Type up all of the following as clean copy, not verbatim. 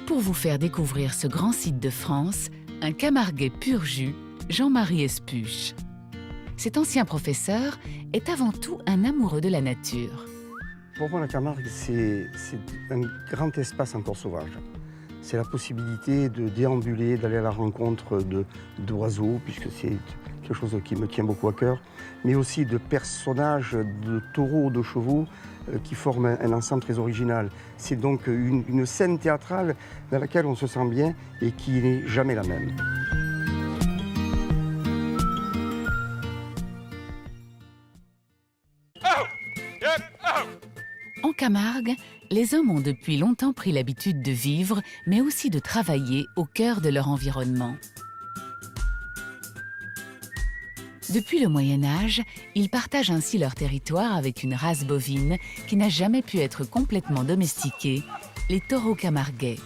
pour vous faire découvrir ce grand site de France, un Camarguais pur jus, Jean-Marie Espuche. Cet ancien professeur est avant tout un amoureux de la nature. Pour moi, la Camargue, c'est un grand espace encore sauvage. C'est la possibilité de déambuler, d'aller à la rencontre d'oiseaux, puisque c'est quelque chose qui me tient beaucoup à cœur, mais aussi de personnages, de taureaux, de chevaux, qui forment un ensemble très original. C'est donc une scène théâtrale dans laquelle on se sent bien et qui n'est jamais la même. En Camargue, les hommes ont depuis longtemps pris l'habitude de vivre, mais aussi de travailler au cœur de leur environnement. Depuis le Moyen-Âge, ils partagent ainsi leur territoire avec une race bovine qui n'a jamais pu être complètement domestiquée, les taureaux camarguais.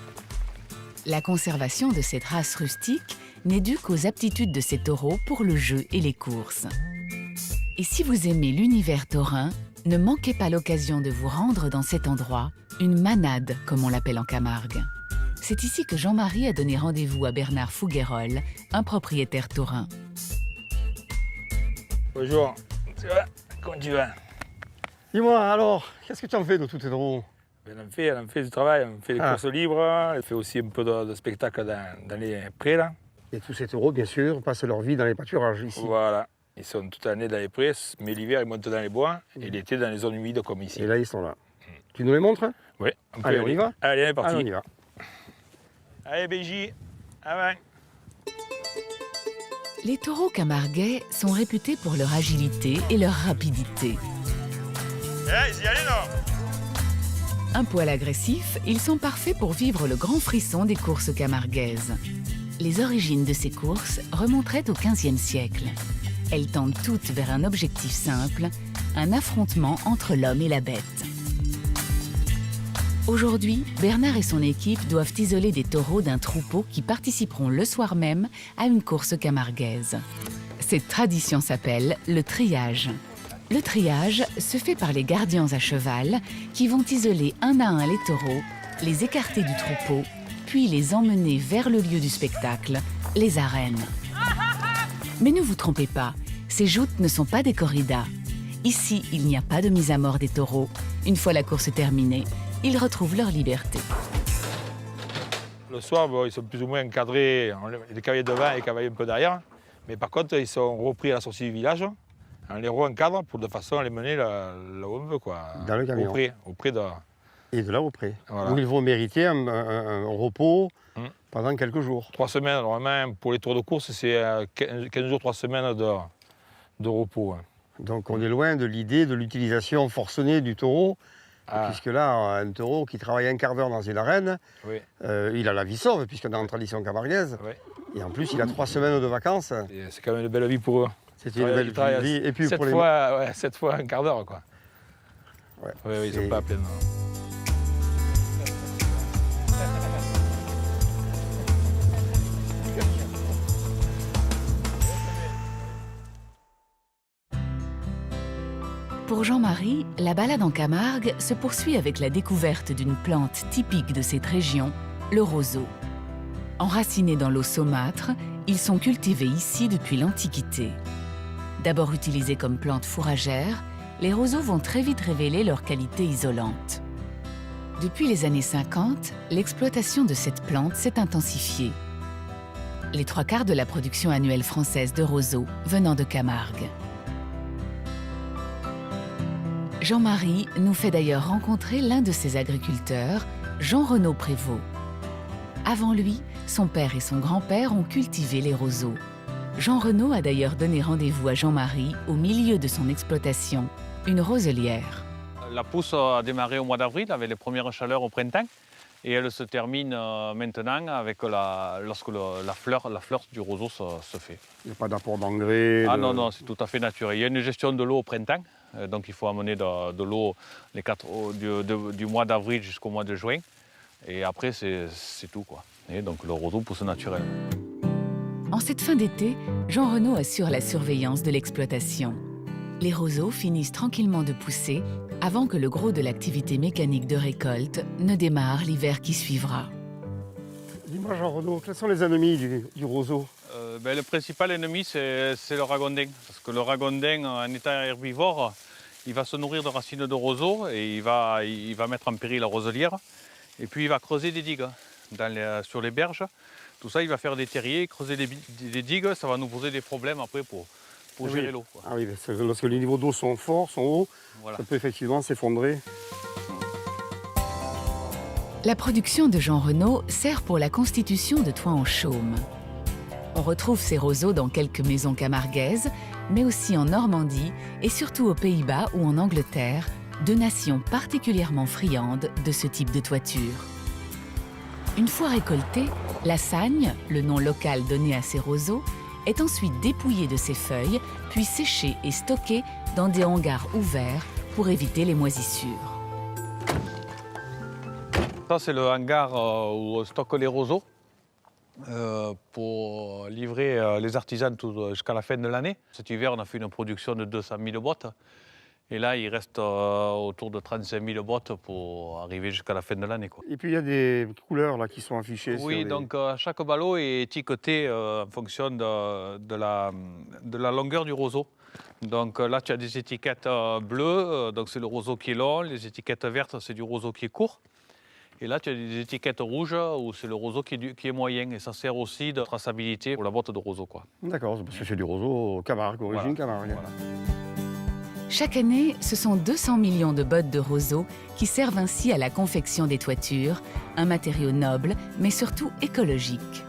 La conservation de cette race rustique n'est due qu'aux aptitudes de ces taureaux pour le jeu et les courses. Et si vous aimez l'univers taurin, ne manquez pas l'occasion de vous rendre dans cet endroit, une manade comme on l'appelle en Camargue. C'est ici que Jean-Marie a donné rendez-vous à Bernard Fouguerolles, un propriétaire taurin. Bonjour, ça va? Comment tu vas? Dis-moi alors, qu'est-ce que tu en fais de tous tes taureaux? Elle en fait du travail, on fait des courses libres, elle fait aussi un peu de spectacle dans les prés là. Et tous ces taureaux, bien sûr, passent leur vie dans les pâturages ici. Voilà, ils sont toute l'année dans les prés, mais l'hiver ils montent dans les bois et l'été dans les zones humides comme ici. Et là, ils sont là. Tu nous les montres? Oui, allez, on y va? Allez, on est parti. Allez, on y va. Allez, BJ, avant. Les taureaux camarguais sont réputés pour leur agilité et leur rapidité. Un poil agressif, ils sont parfaits pour vivre le grand frisson des courses camarguaises. Les origines de ces courses remonteraient au XVe siècle. Elles tendent toutes vers un objectif simple, un affrontement entre l'homme et la bête. Aujourd'hui, Bernard et son équipe doivent isoler des taureaux d'un troupeau qui participeront le soir même à une course camarguaise. Cette tradition s'appelle le triage. Le triage se fait par les gardiens à cheval qui vont isoler un à un les taureaux, les écarter du troupeau, puis les emmener vers le lieu du spectacle, les arènes. Mais ne vous trompez pas, ces joutes ne sont pas des corridas. Ici, il n'y a pas de mise à mort des taureaux. Une fois la course terminée, ils retrouvent leur liberté. Le soir, bon, ils sont plus ou moins encadrés, les cavaliers devant et les cavaliers un peu derrière. Mais par contre, ils sont repris à la sortie du village. On les re-encadre pour de façon à les mener là où on veut, quoi. Dans le camion. Auprès de... Et de là au pré. Voilà. Où ils vont mériter un repos pendant quelques jours. 3 semaines, normalement, pour les tours de course, c'est 15 jours, 3 semaines de repos. Donc on est loin de l'idée de l'utilisation forcenée du taureau, puisque là, un taureau qui travaille un quart d'heure dans une arène, oui. Il a la vie sauve, puisque dans la tradition camarguaise, Oui. Et en plus il a 3 semaines de vacances. C'est quand même une belle vie pour eux. C'est une belle vie. Et puis 7 pour fois, 7 fois un quart d'heure, quoi. Ouais, oui, ils sont pas à peine. Pour Jean-Marie, la balade en Camargue se poursuit avec la découverte d'une plante typique de cette région, le roseau. Enracinés dans l'eau saumâtre, ils sont cultivés ici depuis l'Antiquité. D'abord utilisés comme plante fourragère, les roseaux vont très vite révéler leurs qualités isolantes. Depuis les années 50, l'exploitation de cette plante s'est intensifiée. Les 3/4 de la production annuelle française de roseaux venant de Camargue. Jean-Marie nous fait d'ailleurs rencontrer l'un de ses agriculteurs, Jean-Renaud Prévost. Avant lui, son père et son grand-père ont cultivé les roseaux. Jean-Renaud a d'ailleurs donné rendez-vous à Jean-Marie au milieu de son exploitation, une roselière. La pousse a démarré au mois d'avril avec les premières chaleurs au printemps et elle se termine maintenant avec lorsque la fleur du roseau se fait. Il n'y a pas d'apport d'engrais. Ah non, non, c'est tout à fait naturel. Il y a une gestion de l'eau au printemps, donc il faut amener de l'eau du mois d'avril jusqu'au mois de juin. Et après, c'est tout, quoi. Et donc le roseau pousse naturel. En cette fin d'été, Jean-Renaud assure la surveillance de l'exploitation. Les roseaux finissent tranquillement de pousser avant que le gros de l'activité mécanique de récolte ne démarre l'hiver qui suivra. Dis-moi Jean-Renaud, quels sont les ennemis du roseau? Le principal ennemi, c'est le ragondin. Parce que le ragondin, en étant herbivore, il va se nourrir de racines de roseau et il va mettre en péril la roselière. Et puis il va creuser des digues sur les berges. Tout ça, il va faire des terriers, creuser des digues. Ça va nous poser des problèmes après pour gérer l'eau. Ah oui, lorsque les niveaux d'eau sont forts, sont hauts, Voilà. ça peut effectivement s'effondrer. La production de Jean Renaud sert pour la constitution de toits en chaume. On retrouve ces roseaux dans quelques maisons camarguaises, mais aussi en Normandie et surtout aux Pays-Bas ou en Angleterre, deux nations particulièrement friandes de ce type de toiture. Une fois récoltée, la sagne, le nom local donné à ces roseaux, est ensuite dépouillée de ses feuilles, puis séchée et stockée dans des hangars ouverts pour éviter les moisissures. Ça, c'est le hangar où on stocke les roseaux pour livrer les artisans jusqu'à la fin de l'année. Cet hiver, on a fait une production de 200 000 boîtes. Et là, il reste autour de 35 000 boîtes pour arriver jusqu'à la fin de l'année. Et puis il y a des couleurs là, qui sont affichées. Oui, donc chaque ballot est étiqueté en fonction de la longueur du roseau. Donc là, tu as des étiquettes bleues, donc c'est le roseau qui est long. Les étiquettes vertes, c'est du roseau qui est court. Et là, tu as des étiquettes rouges où c'est le roseau qui est moyen. Et ça sert aussi de traçabilité pour la boîte de roseau. D'accord, parce que c'est du roseau Camargue, origine Camargue. Voilà. Chaque année, ce sont 200 millions de bottes de roseau qui servent ainsi à la confection des toitures, un matériau noble, mais surtout écologique.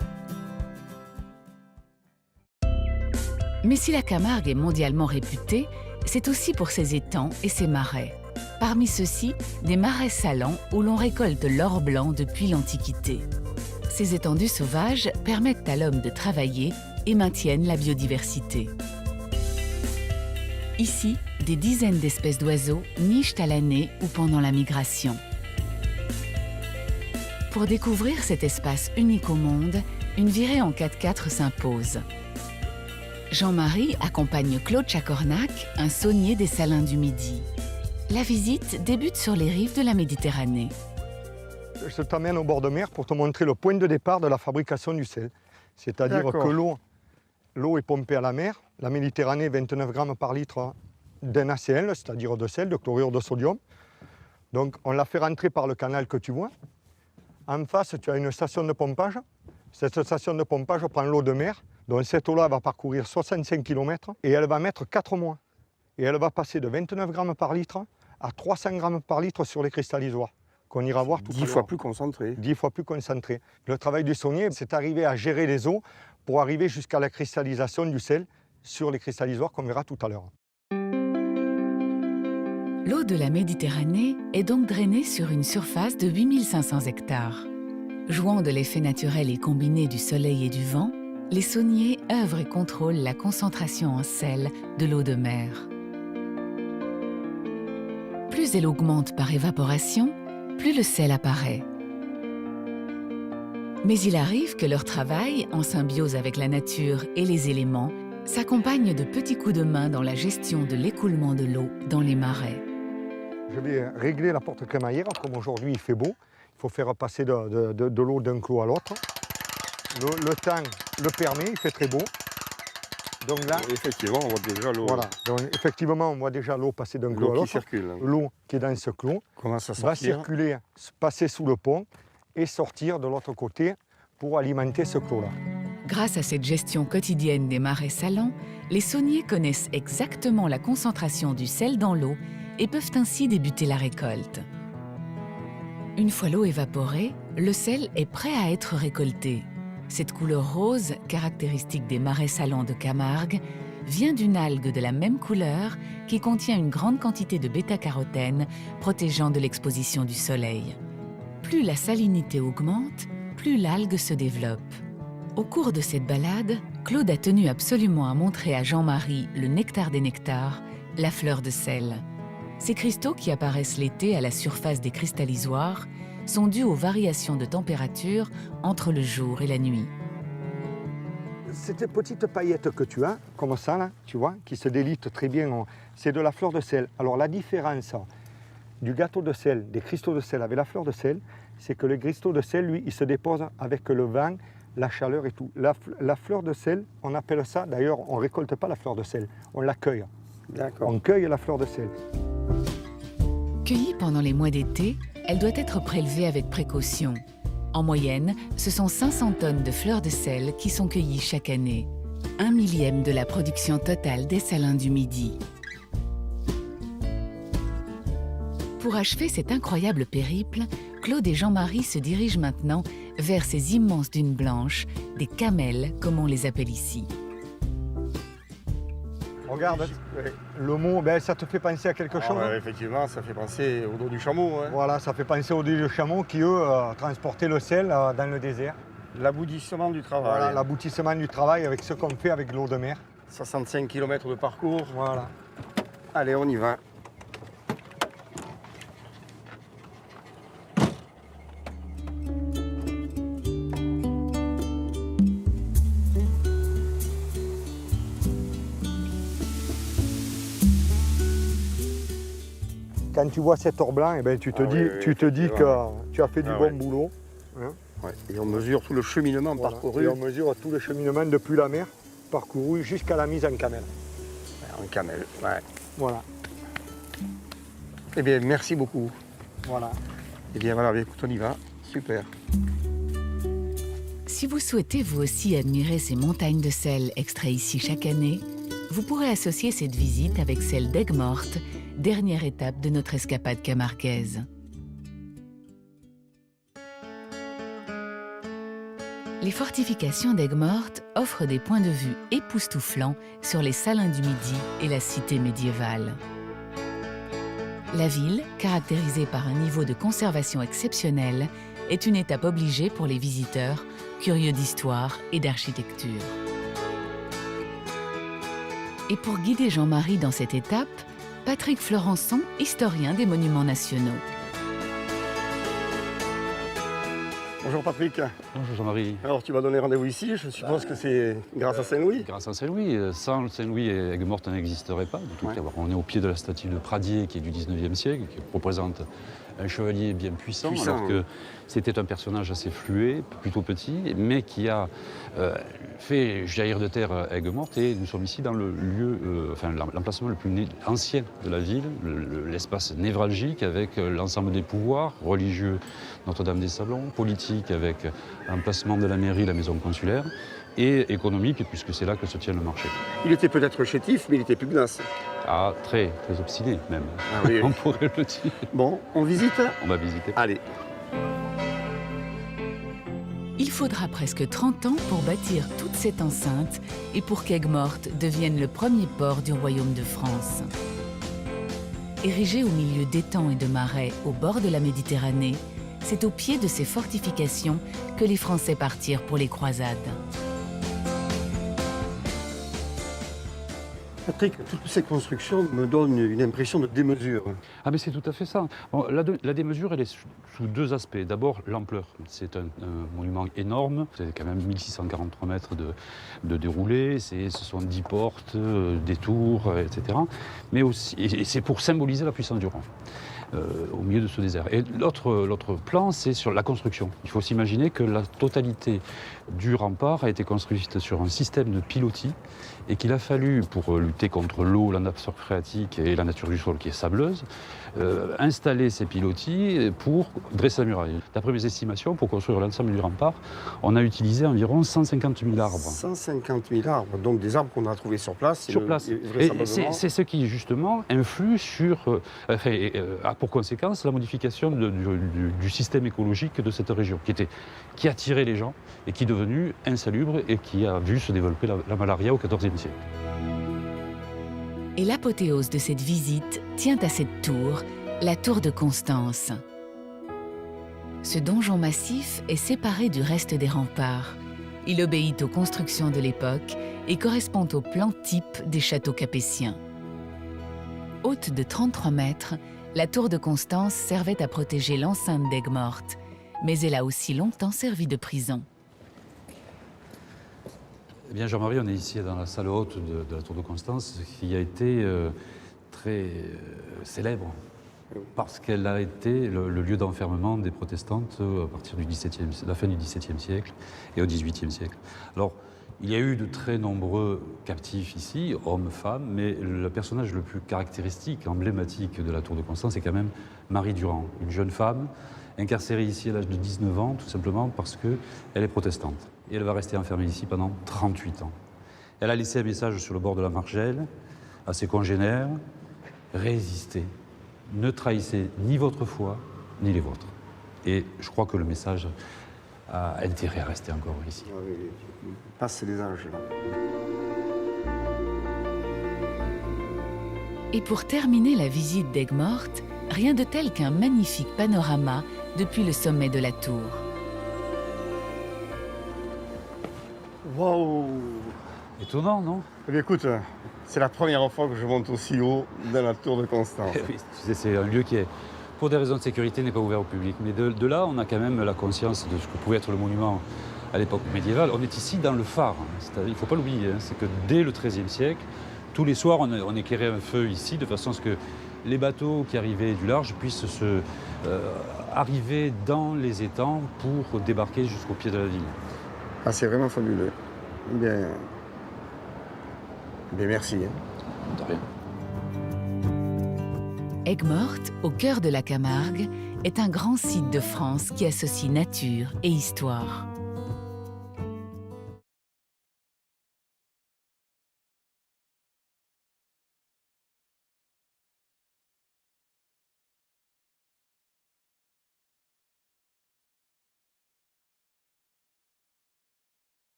Mais si la Camargue est mondialement réputée, c'est aussi pour ses étangs et ses marais. Parmi ceux-ci, des marais salants où l'on récolte l'or blanc depuis l'Antiquité. Ces étendues sauvages permettent à l'homme de travailler et maintiennent la biodiversité. Ici, des dizaines d'espèces d'oiseaux nichent à l'année ou pendant la migration. Pour découvrir cet espace unique au monde, une virée en 4x4 s'impose. Jean-Marie accompagne Claude Chacornac, un saunier des Salins du Midi. La visite débute sur les rives de la Méditerranée. Je t'emmène au bord de mer pour te montrer le point de départ de la fabrication du sel. C'est-à-dire que l'eau est pompée à la mer. La Méditerranée, 29 grammes par litre d'NaCl, c'est-à-dire de sel, de chlorure de sodium. Donc on la fait rentrer par le canal que tu vois. En face, tu as une station de pompage. Cette station de pompage prend l'eau de mer. Donc cette eau-là va parcourir 65 km et elle va mettre 4 mois. Et elle va passer de 29 grammes par litre à 300 grammes par litre sur les cristallisoires, qu'on ira voir tout à l'heure. 10 fois plus concentré. 10 fois plus concentré. Le travail du saunier, c'est arriver à gérer les eaux pour arriver jusqu'à la cristallisation du sel sur les cristallisoires qu'on verra tout à l'heure. L'eau de la Méditerranée est donc drainée sur une surface de 8500 hectares. Jouant de l'effet naturel et combiné du soleil et du vent, les sauniers œuvrent et contrôlent la concentration en sel de l'eau de mer. Plus elle augmente par évaporation, plus le sel apparaît. Mais il arrive que leur travail, en symbiose avec la nature et les éléments, s'accompagne de petits coups de main dans la gestion de l'écoulement de l'eau dans les marais. Je vais régler la porte crémaillère, comme aujourd'hui il fait beau. Il faut faire passer de l'eau d'un clos à l'autre. Le temps le permet, il fait très beau. Donc là, effectivement, on voit déjà l'eau. Voilà. Donc, effectivement, on voit déjà l'eau passer d'un clos à L'eau qui l'autre. circule. L'eau qui est dans ce clos Commence à va sortir. circuler, passer sous le pont et sortir de l'autre côté pour alimenter ce clos-là. Grâce à cette gestion quotidienne des marais salants, les sauniers connaissent exactement la concentration du sel dans l'eau et peuvent ainsi débuter la récolte. Une fois l'eau évaporée, le sel est prêt à être récolté. Cette couleur rose, caractéristique des marais salants de Camargue, vient d'une algue de la même couleur qui contient une grande quantité de bêta-carotène protégeant de l'exposition du soleil. Plus la salinité augmente, plus l'algue se développe. Au cours de cette balade, Claude a tenu absolument à montrer à Jean-Marie le nectar des nectars, la fleur de sel. Ces cristaux qui apparaissent l'été à la surface des cristallisoires sont dus aux variations de température entre le jour et la nuit. Cette petite paillette que tu as, comme ça, là, tu vois, qui se délite très bien, c'est de la fleur de sel. Alors la différence du gâteau de sel, des cristaux de sel avec la fleur de sel, c'est que le cristaux de sel, lui, il se dépose avec le vent, la chaleur et tout. La fleur de sel, on appelle ça, d'ailleurs, on ne récolte pas la fleur de sel, on la cueille. D'accord. On cueille la fleur de sel. Cueillie pendant les mois d'été, elle doit être prélevée avec précaution. En moyenne, ce sont 500 tonnes de fleurs de sel qui sont cueillies chaque année. 1/1000 de la production totale des salins du Midi. Pour achever cet incroyable périple, Claude et Jean-Marie se dirigent maintenant vers ces immenses dunes blanches, des camels comme on les appelle ici. Regarde, le mot, ben, ça te fait penser à quelque chose? Effectivement, ça fait penser au dos du chameau. Hein. Voilà, ça fait penser aux deux chameaux qui, eux, transportaient le sel dans le désert. L'aboutissement du travail. Voilà, l'aboutissement du travail avec ce qu'on fait avec l'eau de mer. 65 km de parcours. Voilà. Allez, on y va. Quand tu vois cet or blanc, eh ben, tu te dis que tu as fait du bon boulot. Hein. Ouais. Et on mesure tout le cheminement parcouru. Et on mesure tout le cheminement depuis la mer, parcouru jusqu'à la mise en camel. En camel, ouais. Voilà. Eh bien, merci beaucoup. Voilà. Eh bien, voilà, écoute, on y va. Super. Si vous souhaitez vous aussi admirer ces montagnes de sel extraits ici chaque année, vous pourrez associer cette visite avec celle d'Aigues-Mortes, dernière étape de notre escapade camarguaise. Les fortifications d'Aigues-Mortes offrent des points de vue époustouflants sur les salins du Midi et la cité médiévale. La ville, caractérisée par un niveau de conservation exceptionnel, est une étape obligée pour les visiteurs, curieux d'histoire et d'architecture. Et pour guider Jean-Marie dans cette étape, Patrick Florençon, historien des monuments nationaux. Bonjour Patrick. Bonjour Jean-Marie. Alors tu vas donner rendez-vous ici, je suppose que c'est grâce à Saint-Louis. Grâce à Saint-Louis. Sans Saint-Louis, Aigues-Mortes n'existerait pas. On est au pied de la statue de Pradier qui est du 19e siècle, qui représente un chevalier bien puissant, alors que c'était un personnage assez fluet, plutôt petit, mais qui a fait jaillir de terre Aigues-Mortes. Et nous sommes ici dans le lieu, l'emplacement le plus ancien de la ville, l'espace névralgique avec l'ensemble des pouvoirs religieux, Notre-Dame des Sablons, politique avec l'emplacement de la mairie, la maison consulaire, et économique, puisque c'est là que se tient le marché. Il était peut-être chétif, mais il était pugnace. Ah, très obstiné même, oui. On pourrait le dire. Bon, on visite? On va visiter. Allez. Il faudra presque 30 ans pour bâtir toute cette enceinte et pour qu'Aigues-Mortes devienne le premier port du royaume de France. Érigé au milieu d'étangs et de marais au bord de la Méditerranée, c'est au pied de ces fortifications que les Français partirent pour les croisades. Patrick, toutes ces constructions me donnent une impression de démesure. Ah mais c'est tout à fait ça. Bon, la démesure, elle est sous deux aspects. D'abord, l'ampleur. C'est un monument énorme. C'est quand même 1643 mètres de déroulé. Ce sont 10 portes, des tours, etc. Mais aussi, et c'est pour symboliser la puissance du roi. Au milieu de ce désert. Et l'autre plan, c'est sur la construction. Il faut s'imaginer que la totalité du rempart a été construite sur un système de pilotis et qu'il a fallu, pour lutter contre l'eau, la nappe phréatique et la nature du sol qui est sableuse, installer ces pilotis pour dresser la muraille. D'après mes estimations, pour construire l'ensemble du rempart, on a utilisé environ 150 000 arbres. 150 000 arbres, donc des arbres qu'on a trouvés sur place. Sur place. Et c'est ce qui, justement, influe sur... a pour conséquence la modification du système écologique de cette région, qui attirait les gens et qui est devenu insalubre et qui a vu se développer la malaria au XIVe siècle. Et l'apothéose de cette visite tient à cette tour, la tour de Constance. Ce donjon massif est séparé du reste des remparts. Il obéit aux constructions de l'époque et correspond au plan type des châteaux capétiens. Haute de 33 mètres, la tour de Constance servait à protéger l'enceinte d'Aigues-Mortes, mais elle a aussi longtemps servi de prison. Eh bien, Jean-Marie, on est ici dans la salle haute de la tour de Constance, qui a été très célèbre parce qu'elle a été le lieu d'enfermement des protestantes à partir de la fin du XVIIe siècle et au XVIIIe siècle. Alors, il y a eu de très nombreux captifs ici, hommes, femmes, mais le personnage le plus caractéristique, emblématique de la Tour de Constance, c'est quand même Marie Durand, une jeune femme incarcérée ici à l'âge de 19 ans, tout simplement parce qu'elle est protestante. Et elle va rester enfermée ici pendant 38 ans. Elle a laissé un message sur le bord de la Margelle à ses congénères: résistez, ne trahissez ni votre foi, ni les vôtres. Et je crois que le message a intérêt à rester encore ici. Passe les âges, là. Et pour terminer la visite d'Aigues-Mortes, rien de tel qu'un magnifique panorama depuis le sommet de la tour. Waouh! Étonnant, non? Eh bien, écoute, c'est la première fois que je monte aussi haut dans la Tour de Constance. Oui, tu sais, c'est un lieu qui est, pour des raisons de sécurité, n'est pas ouvert au public. Mais de là, on a quand même la conscience de ce que pouvait être le monument à l'époque médiévale. On est ici dans le phare. Il ne faut pas l'oublier. C'est que dès le XIIIe siècle, tous les soirs, on éclairait un feu ici, de façon à ce que les bateaux qui arrivaient du large puissent arriver dans les étangs pour débarquer jusqu'au pied de la ville. Ah, c'est vraiment fabuleux. Bien, merci. De rien. Aigues-Mortes, au cœur de la Camargue, est un grand site de France qui associe nature et histoire.